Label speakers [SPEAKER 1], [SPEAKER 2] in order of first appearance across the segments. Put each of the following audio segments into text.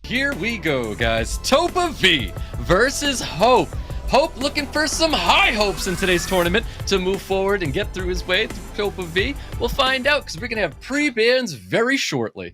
[SPEAKER 1] Here we go, guys. Topa V versus Hope. Hope looking for some high hopes in today's tournament to move forward and get through his way through Topa V. We'll find out because we're going to have pre-bans very shortly.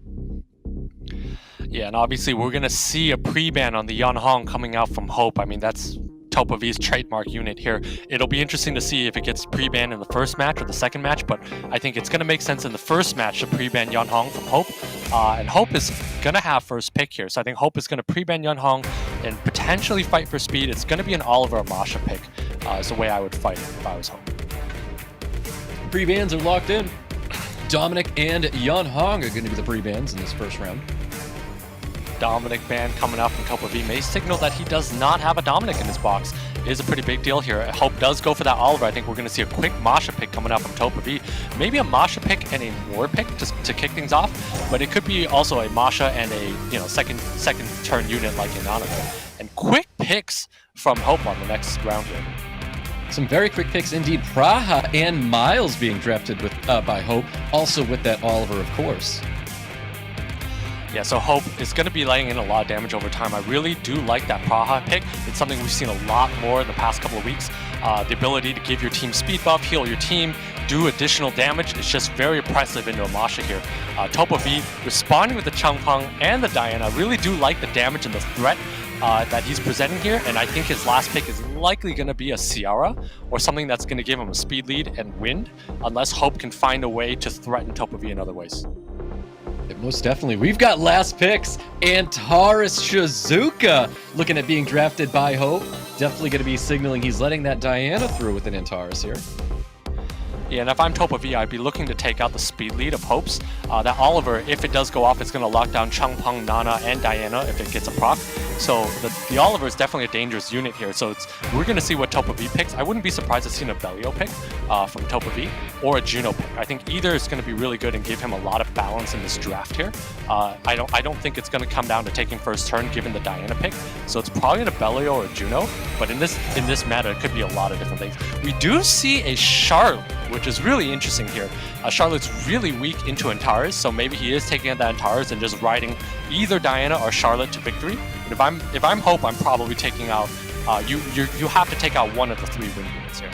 [SPEAKER 2] Yeah, and obviously we're going to see a pre-ban on the Yeonhong coming out from Hope. I mean, that's Topa V's trademark unit here. It'll be interesting to see if it gets pre-banned in the first match or the second match, but I think it's going to make sense in the first match to pre-ban Yeonhong from Hope. And Hope is going to have first pick here, so I think Hope is going to pre-ban Yeonhong and potentially fight for speed. It's going to be an Oliver or Masha pick is the way I would fight if I was Hope.
[SPEAKER 1] Pre-bans are locked in. Dominic and Yeonhong are going to be the pre-bans in this first round.
[SPEAKER 2] Dominic ban coming out from Topa V may signal that he does not have a Dominic in his box. It is a pretty big deal here. Hope does go for that Oliver. I think we're going to see a quick Masha pick coming out from Topa V. Maybe a Masha pick and a Moore pick to kick things off, but it could be also a Masha and a second turn unit like in Nanago. And quick picks from Hope on the next round here.
[SPEAKER 1] Some very quick picks indeed. Praha and Miles being drafted with by Hope, also with that Oliver, of course.
[SPEAKER 2] Yeah, so Hope is going to be laying in a lot of damage over time. I really do like that Praha pick. It's something we've seen a lot more in the past couple of weeks. The ability to give your team speed buff, heal your team, do additional damage is just very oppressive into a Masha here. Topa V responding with the Changpeng and the Diana. I really do like the damage and the threat that he's presenting here, and I think his last pick is likely going to be a Ciara or something that's going to give him a speed lead and wind, unless Hope can find a way to threaten Topa V in other ways.
[SPEAKER 1] Most definitely. We've got last picks. Antares Shizuka looking at being drafted by Hope. Definitely going to be signaling he's letting that Diana through with an Antares here.
[SPEAKER 2] Yeah, and if I'm Topa V, I'd be looking to take out the speed lead of Hope's. That Oliver, if it does go off, it's going to lock down Changpeng, Nana, and Diana if it gets a proc. So the Oliver is definitely a dangerous unit here. So we're going to see what Topa V picks. I wouldn't be surprised to see an Abelio pick from Topa V or a Juno pick. I think either is going to be really good and give him a lot of balance in this draft here. I don't think it's going to come down to taking first turn given the Diana pick. So it's probably an Abelio or a Juno. But in this meta, it could be a lot of different things. We do see a Charlotte, which is really interesting here. Charlotte's really weak into Antares, so maybe he is taking out that Antares and just riding either Diana or Charlotte to victory. And if I'm Hope, I'm probably taking out. You have to take out one of the 3 win units here.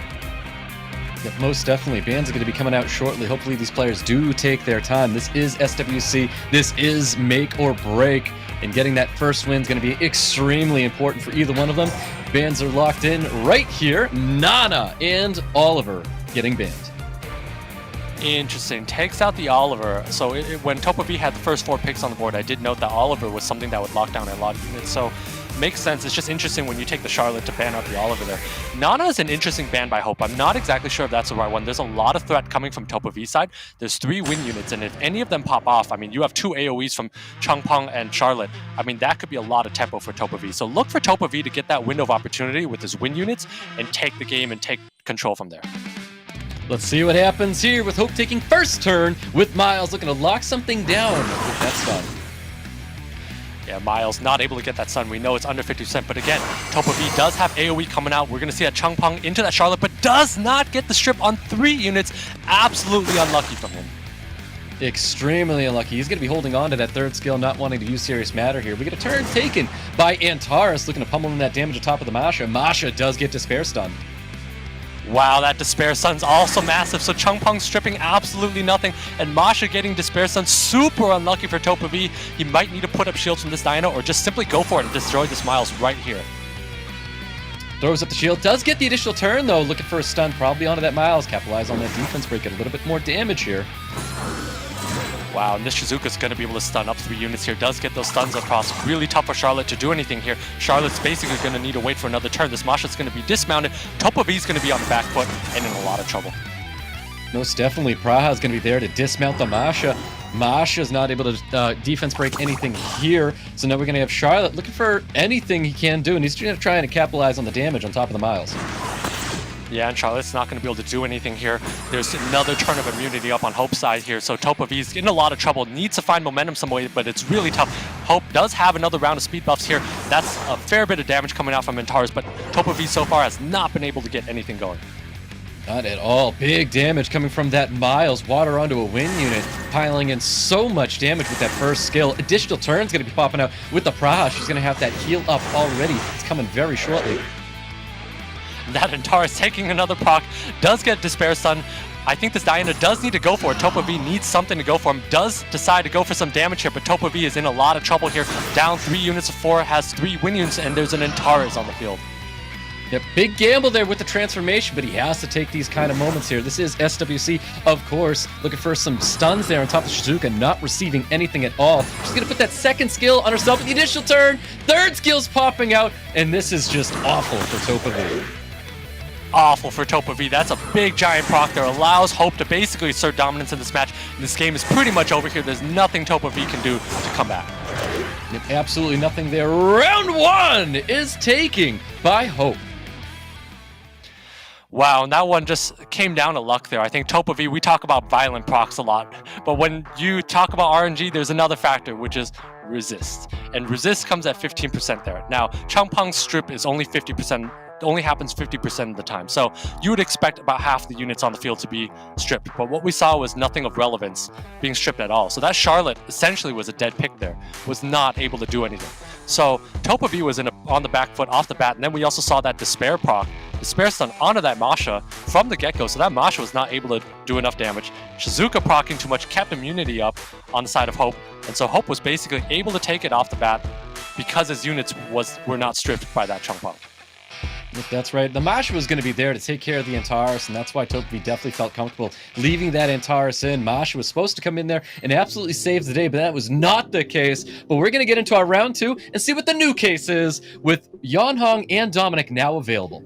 [SPEAKER 1] Yeah, most definitely. Bans are going to be coming out shortly. Hopefully these players do take their time. This is SWC. This is make or break. And getting that first win is going to be extremely important for either one of them. Bans are locked in right here. Nana and Oliver getting banned.
[SPEAKER 2] Interesting. Takes out the Oliver. So when Topa V had the first 4 picks on the board, I did note that Oliver was something that would lock down a lot of units. So makes sense. It's just interesting when you take the Charlotte to ban out the Oliver there. Nana is an interesting ban by Hope. I'm not exactly sure if that's the right one. There's a lot of threat coming from Topa V side. There's 3 win units, and if any of them pop off, I mean, you have 2 AoEs from Changpeng and Charlotte. I mean, that could be a lot of tempo for Topa V. So look for Topa V to get that window of opportunity with his win units and take the game and take control from there.
[SPEAKER 1] Let's see what happens here with Hope taking first turn with Miles looking to lock something down with that stun.
[SPEAKER 2] Yeah, Miles not able to get that stun. We know it's under 50%, but again, Topa V does have AoE coming out. We're going to see that Changpeng into that Charlotte, but does not get the strip on 3 units. Absolutely unlucky from him.
[SPEAKER 1] Extremely unlucky. He's going to be holding on to that 3rd skill, not wanting to use Serious Matter here. We get a turn taken by Antares, looking to pummel in that damage atop of the Masha. Masha does get Despair Stun.
[SPEAKER 2] Wow, that Despair Stun's also massive. So Changpeng stripping absolutely nothing, and Masha getting Despair Stun. Super unlucky for Topa V. He might need to put up shields from this Diana or just simply go for it and destroy this Miles right here.
[SPEAKER 1] Throws up the shield. Does get the additional turn, though. Looking for a stun probably onto that Miles. Capitalize on that defense break. Get a little bit more damage here.
[SPEAKER 2] Wow, and this Shizuka's going to be able to stun up 3 units here. Does get those stuns across. Really tough for Charlotte to do anything here. Charlotte's basically going to need to wait for another turn. This Masha's going to be dismounted. Topa V's going to be on the back foot and in a lot of trouble.
[SPEAKER 1] Most definitely. Praha's going to be there to dismount the Masha. Masha's not able to defense break anything here. So now we're going to have Charlotte looking for anything he can do. And he's going to try to capitalize on the damage on top of the Miles.
[SPEAKER 2] Yeah, and Charlotte's not going to be able to do anything here. There's another turn of immunity up on Hope's side here, so Topa V's in a lot of trouble. Needs to find momentum some way, but it's really tough. Hope does have another round of speed buffs here. That's a fair bit of damage coming out from Antares, but Topa V so far has not been able to get anything going.
[SPEAKER 1] Not at all. Big damage coming from that Miles. Water onto a Wind unit, piling in so much damage with that first skill. Additional turn's going to be popping out with the Praha. She's going to have that heal up already. It's coming very shortly.
[SPEAKER 2] That Antares taking another proc, does get Despair Stun. I think this Diana does need to go for it. Topa V needs something to go for him. Does decide to go for some damage here, but Topa V is in a lot of trouble here. Down 3 units of 4, has 3 Wind units, and there's an Antares on the field.
[SPEAKER 1] Yep, big gamble there with the transformation, but he has to take these kind of moments here. This is SWC, of course, looking for some stuns there on top of Shizuka, not receiving anything at all. She's going to put that second skill on herself with the initial turn. Third skill's popping out, and this is just awful for Topa V.
[SPEAKER 2] Awful for Topa V. That's a big giant proc there. Allows Hope to basically assert dominance in this match. This game is pretty much over here. There's nothing Topa V can do to come back.
[SPEAKER 1] Yep, absolutely nothing there. Round 1 is taking by Hope.
[SPEAKER 2] Wow, and that one just came down to luck there. I think Topa V, we talk about violent procs a lot, but when you talk about RNG, there's another factor, which is resist. And resist comes at 15% there. Now, Changpeng's strip is only 50%, only happens 50% of the time. So you would expect about half the units on the field to be stripped, but what we saw was nothing of relevance being stripped at all. So that Charlotte essentially was a dead pick there, was not able to do anything. So Topa V was on the back foot off the bat, and then we also saw that Despair proc, Despair Stun onto that Masha from the get-go, so that Masha was not able to do enough damage. Shizuka procking too much kept immunity up on the side of Hope, and so Hope was basically able to take it off the bat because his units were not stripped by that Changpeng.
[SPEAKER 1] That's right. The Masha was going to be there to take care of the Antares, and that's why Topa V definitely felt comfortable leaving that Antares in. Masha was supposed to come in there and absolutely save the day, but that was not the case. But we're going to get into our round 2 and see what the new case is with Yanhong and Dominic now available.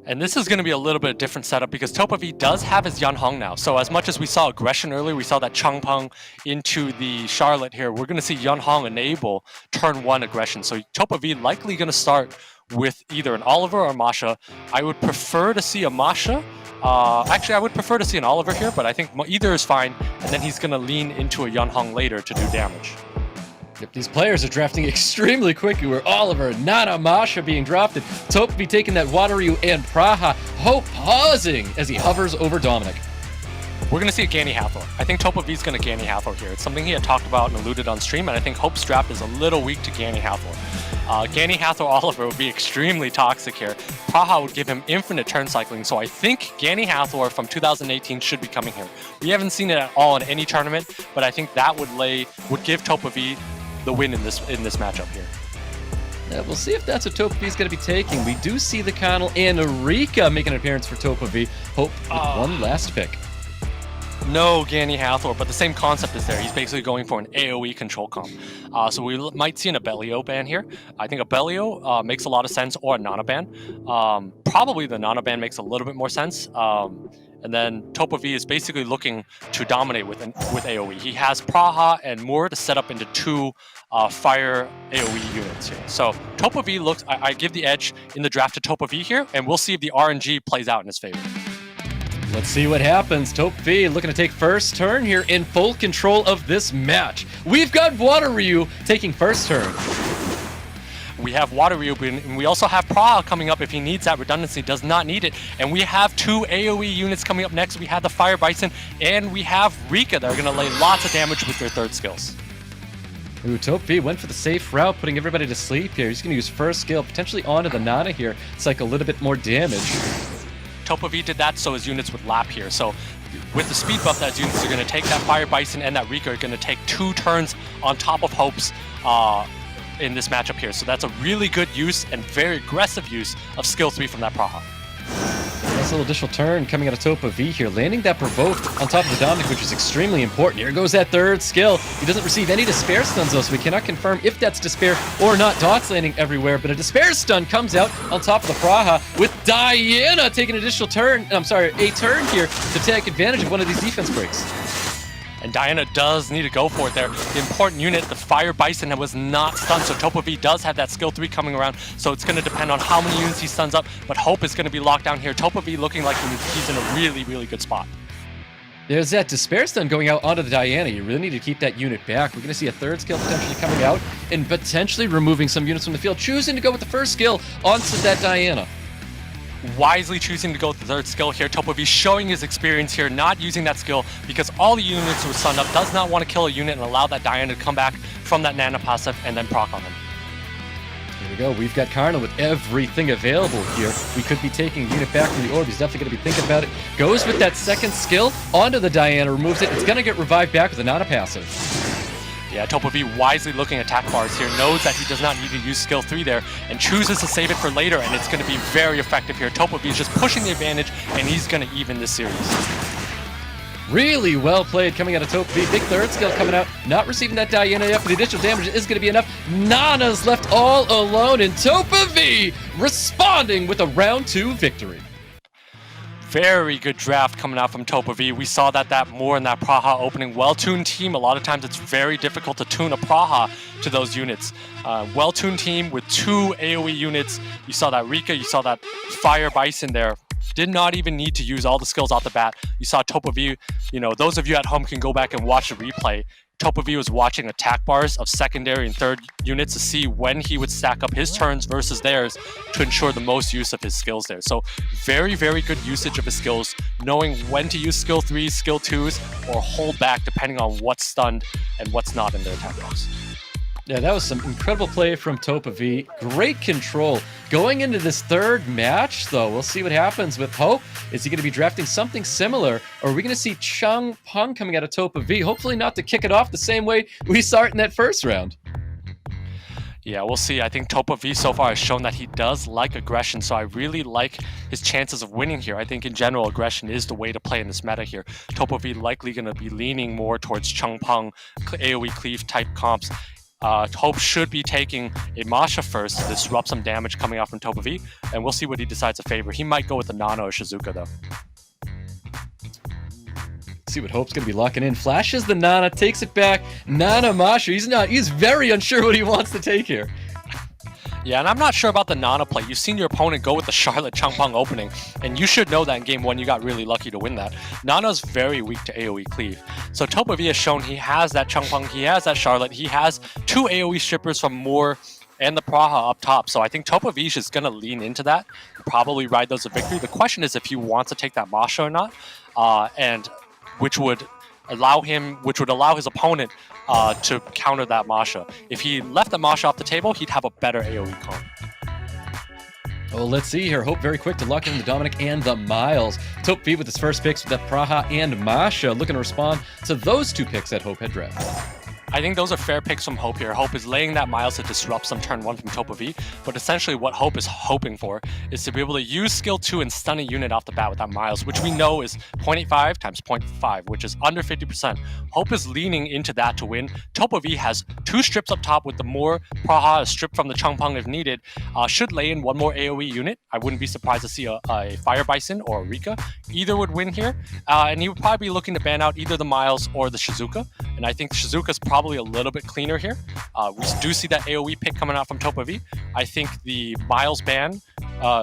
[SPEAKER 2] And this is going to be a little bit different setup because Topa V does have his Yanhong now. So as much as we saw aggression earlier, we saw that Changpeng into the Charlotte here, we're going to see Yanhong enable turn 1 aggression. So Topa V likely going to start with either an Oliver or a Masha. I would prefer to see a Masha. Actually, I would prefer to see an Oliver here, but I think either is fine. And then he's going to lean into a Yanhong later to do damage.
[SPEAKER 1] Yep, these players are drafting extremely quickly. Where Oliver, Nana, Masha being drafted. Topa V taking that Wateryu and Praha. Hope pausing as he hovers over Dominic.
[SPEAKER 2] We're going to see a Gani Hathor. I think Topa V is going to Gani Hathor here. It's something he had talked about and alluded on stream, and I think Hope's draft is a little weak to Gani Hathor. Gani Hathor Oliver would be extremely toxic here. Praha would give him infinite turn cycling, so I think Gani Hathor from 2018 should be coming here. We haven't seen it at all in any tournament, but I think that would give Topa V the win in this matchup here.
[SPEAKER 1] Yeah, we'll see if that's what Topa V is going to be taking. We do see the Connell and Rika making an appearance for Topa V. Hope with one last pick.
[SPEAKER 2] No Gani Hathor, but the same concept is there. He's basically going for an AoE control comp. So we might see an Abellio ban here. I think Abellio makes a lot of sense, or a Nana ban. Probably the Nana ban makes a little bit more sense. And then Topa V is basically looking to dominate with AoE. He has Praha and Moore to set up into 2 fire AoE units here. So Topa V looks, I give the edge in the draft to Topa V here, and we'll see if the RNG plays out in his favor.
[SPEAKER 1] Let's see what happens. Topa V looking to take first turn here in full control of this match. We've got Wateryu taking first turn.
[SPEAKER 2] We have Wateryu, and we also have Praha coming up if he needs that redundancy. Does not need it. And we have 2 AoE units coming up next. We have the Fire Bison, and we have Rika that are going to lay lots of damage with their third skills.
[SPEAKER 1] Ooh, Topa V went for the safe route, putting everybody to sleep here. He's going to use first skill, potentially onto the Nana here. It's like a little bit more damage.
[SPEAKER 2] Topa V did that so his units would lap here. So with the speed buff that his units are going to take, that Fire Bison and that Rika are going to take 2 turns on top of Hope's in this matchup here. So that's a really good use and very aggressive use of skill 3 from that Praha.
[SPEAKER 1] Nice little additional turn coming out of Topa V here, landing that Provoke on top of the Dominic, which is extremely important. Here goes that third skill. He doesn't receive any Despair Stuns though, so we cannot confirm if that's Despair or not. Dots landing everywhere, but a Despair Stun comes out on top of the Praha with Diana taking an additional turn, a turn here to take advantage of one of these defense breaks.
[SPEAKER 2] And Diana does need to go for it there. The important unit, the Fire Bison, was not stunned, so Topa V does have that skill 3 coming around, so it's going to depend on how many units he stuns up, but Hope is going to be locked down here. Topa V looking like he's in a really, really good spot.
[SPEAKER 1] There's that Despair Stun going out onto the Diana. You really need to keep that unit back. We're going to see a third skill potentially coming out and potentially removing some units from the field, choosing to go with the first skill onto that Diana.
[SPEAKER 2] wisely choosing to go with the third skill here. Topo V showing his experience here, not using that skill because all the units were stunned up, does not want to kill a unit and allow that Diana to come back from that Nana passive and then proc on him.
[SPEAKER 1] Here we go. We've got Karna with everything available here. We could be taking a unit back from the orb. He's definitely going to be thinking about it. Goes with that second skill onto the Diana, removes it. It's going to get revived back with a Nana passive.
[SPEAKER 2] Yeah, Topo V wisely looking at attack bars here, knows that he does not need to use skill 3 there, and chooses to save it for later, and it's going to be very effective here. Topo V is just pushing the advantage, and he's going to even this series.
[SPEAKER 1] Really well played coming out of Topo V. Big third skill coming out. Not receiving that Diana yet, but the additional damage is going to be enough. Nana's left all alone, and Topo V responding with a round 2 victory.
[SPEAKER 2] Very good draft coming out from Topo V. We saw that more in that Praha opening. Well-tuned team. A lot of times it's very difficult to tune a Praha to those units. Well-tuned team with 2 AoE units. You saw that Rika, you saw that Fire Bison there. Did not even need to use all the skills off the bat. You saw Topo V, those of you at home can go back and watch the replay. Topo V was watching attack bars of secondary and third units to see when he would stack up his turns versus theirs to ensure the most use of his skills there. So very, very good usage of his skills, knowing when to use skill 3s, skill 2s, or hold back depending on what's stunned and what's not in their attack bars.
[SPEAKER 1] Yeah, that was some incredible play from Topo V. Great control. Going into this third match, though, we'll see what happens with Hope. Is he going to be drafting something similar, or are we going to see Chung Peng coming out of Topo V? Hopefully not to kick it off the same way we saw it in that first round.
[SPEAKER 2] Yeah, we'll see. I think Topo V so far has shown that he does like aggression, so I really like his chances of winning here. I think in general, aggression is the way to play in this meta here. Topo V likely going to be leaning more towards Chung Peng, AoE cleave type comps. Hope should be taking a Masha first to disrupt some damage coming out from Topo V, and we'll see what he decides to favor. He might go with the Nana or Shizuka, though.
[SPEAKER 1] See what Hope's going to be locking in. Flashes the Nana, takes it back. Nana Masha, he's very unsure what he wants to take here.
[SPEAKER 2] Yeah, and I'm not sure about the Nana play. You've seen your opponent go with the Charlotte Chung Peng opening, and you should know that in game 1 you got really lucky to win that. Nana's very weak to AoE cleave. So Topo V has shown he has that Chung Peng, he has that Charlotte, he has 2 AoE strippers from Moore and the Praha up top. So I think Topo V is going to lean into that, probably ride those to victory. The question is if he wants to take that Masha or not, and which would allow his opponent to counter that Masha. If he left the Masha off the table, he'd have a better AoE comp.
[SPEAKER 1] Well, let's see here. Hope very quick to lock in the Dominic and the Miles. Topo V with his first picks with the Praha and Masha, looking to respond to those 2 picks that Hope had drafted.
[SPEAKER 2] I think those are fair picks from Hope here. Hope is laying that Miles to disrupt some turn 1 from Topo V, but essentially what Hope is hoping for is to be able to use skill 2 and stun a unit off the bat with that Miles, which we know is 0.85 times 0.5, which is under 50%. Hope is leaning into that to win. Topo V has 2 strips up top with the more Praha, a strip from the Chung Peng if needed. Should lay in 1 more AoE unit. I wouldn't be surprised to see a Fire Bison or a Rika. Either would win here, and he would probably be looking to ban out either the Miles or the Shizuka, and I think Shizuka's probably a little bit cleaner here. We do see that AoE pick coming out from Topo V. I think the Miles ban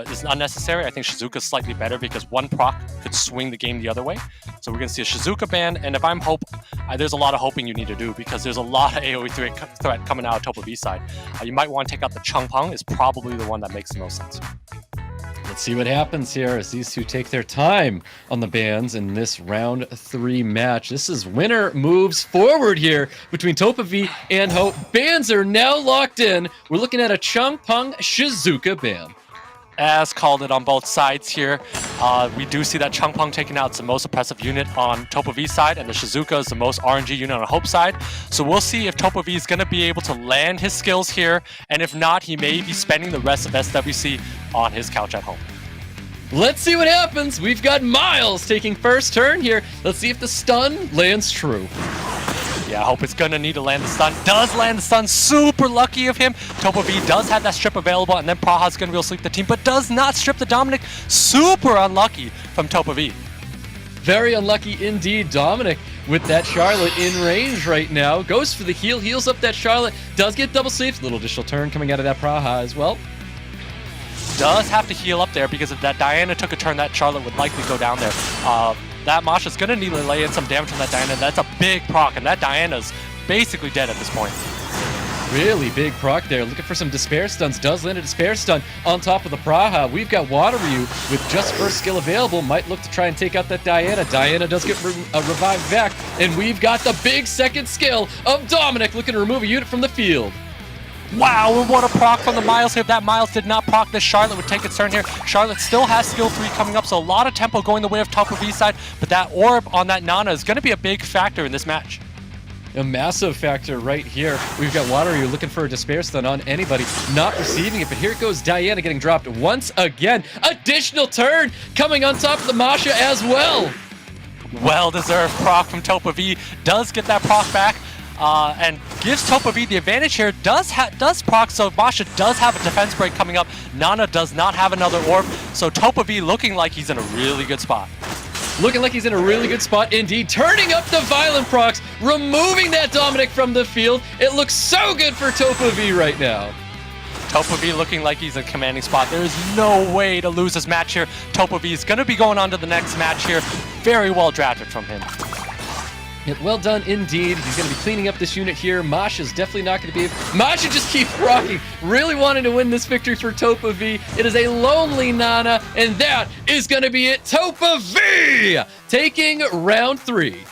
[SPEAKER 2] is unnecessary. I think Shizuka's slightly better because 1 proc could swing the game the other way. So we're going to see a Shizuka ban, and if I'm Hope, there's a lot of hoping you need to do because there's a lot of AoE threat coming out of Topo V side. You might want to take out the Chung Peng, is probably the one that makes the most sense.
[SPEAKER 1] Let's see what happens here as these 2 take their time on the bans in this round 3 match. This is winner moves forward here between Topo V and Hope. Bans are now locked in. We're looking at a Chung Peng Shizuka ban.
[SPEAKER 2] As called it on both sides here. We do see that Chung Peng taking out the most oppressive unit on Topo V side, and the Shizuka is the most RNG unit on Hope side. So we'll see if Topo V is going to be able to land his skills here, and if not, he may be spending the rest of SWC on his couch at home.
[SPEAKER 1] Let's see what happens. We've got Miles taking first turn here. Let's see if the stun lands true.
[SPEAKER 2] Yeah, Hope is gonna need to land the stun. Does land the stun, super lucky of him. Topo V does have that strip available, and then Praha's gonna be able to sleep the team, but does not strip the Dominic. Super unlucky from Topo V.
[SPEAKER 1] Very unlucky indeed, Dominic, with that Charlotte in range right now. Goes for the heal, heals up that Charlotte, does get double sleeves. Little additional turn coming out of that Praha as well.
[SPEAKER 2] Does have to heal up there because if that Diana took a turn, that Charlotte would likely go down there. That Masha's going to need to lay in some damage on that Diana. That's a big proc, and that Diana's basically dead at this point.
[SPEAKER 1] Really big proc there. Looking for some Despair Stuns. Does land a Despair Stun on top of the Praha. We've got Water Ryu with just first skill available. Might look to try and take out that Diana. Diana does get revived back. And we've got the big second skill of Dominic looking to remove a unit from the field.
[SPEAKER 2] Wow, and what a proc from the Miles here. If that Miles did not proc this, Charlotte would take its turn here. Charlotte still has skill 3 coming up, so a lot of tempo going the way of Top of V side, but that orb on that Nana is going to be a big factor in this match.
[SPEAKER 1] A massive factor right here. We've got Water Ryu looking for a Despair Stun on anybody, not receiving it, but here goes Diana getting dropped once again. Additional turn coming on top of the Masha as well.
[SPEAKER 2] Well-deserved proc from Topa V. Does get that proc back. And gives Topa V the advantage here. Does proc, so Masha does have a defense break coming up. Nana does not have another orb, so Topa V looking like he's in a really good spot.
[SPEAKER 1] Looking like he's in a really good spot indeed. Turning up the Violent procs, removing that Dominic from the field. It looks so good for Topa V right now.
[SPEAKER 2] Topa V looking like he's in a commanding spot. There is no way to lose this match here. Topa V is going to be going on to the next match here. Very well drafted from him.
[SPEAKER 1] Yeah, well done indeed. He's going to be cleaning up this unit here. Masha's definitely not going to be... Masha just keeps rocking. Really wanting to win this victory for Topa V. It is a lonely Nana, and that is going to be it. Topa V taking round 3.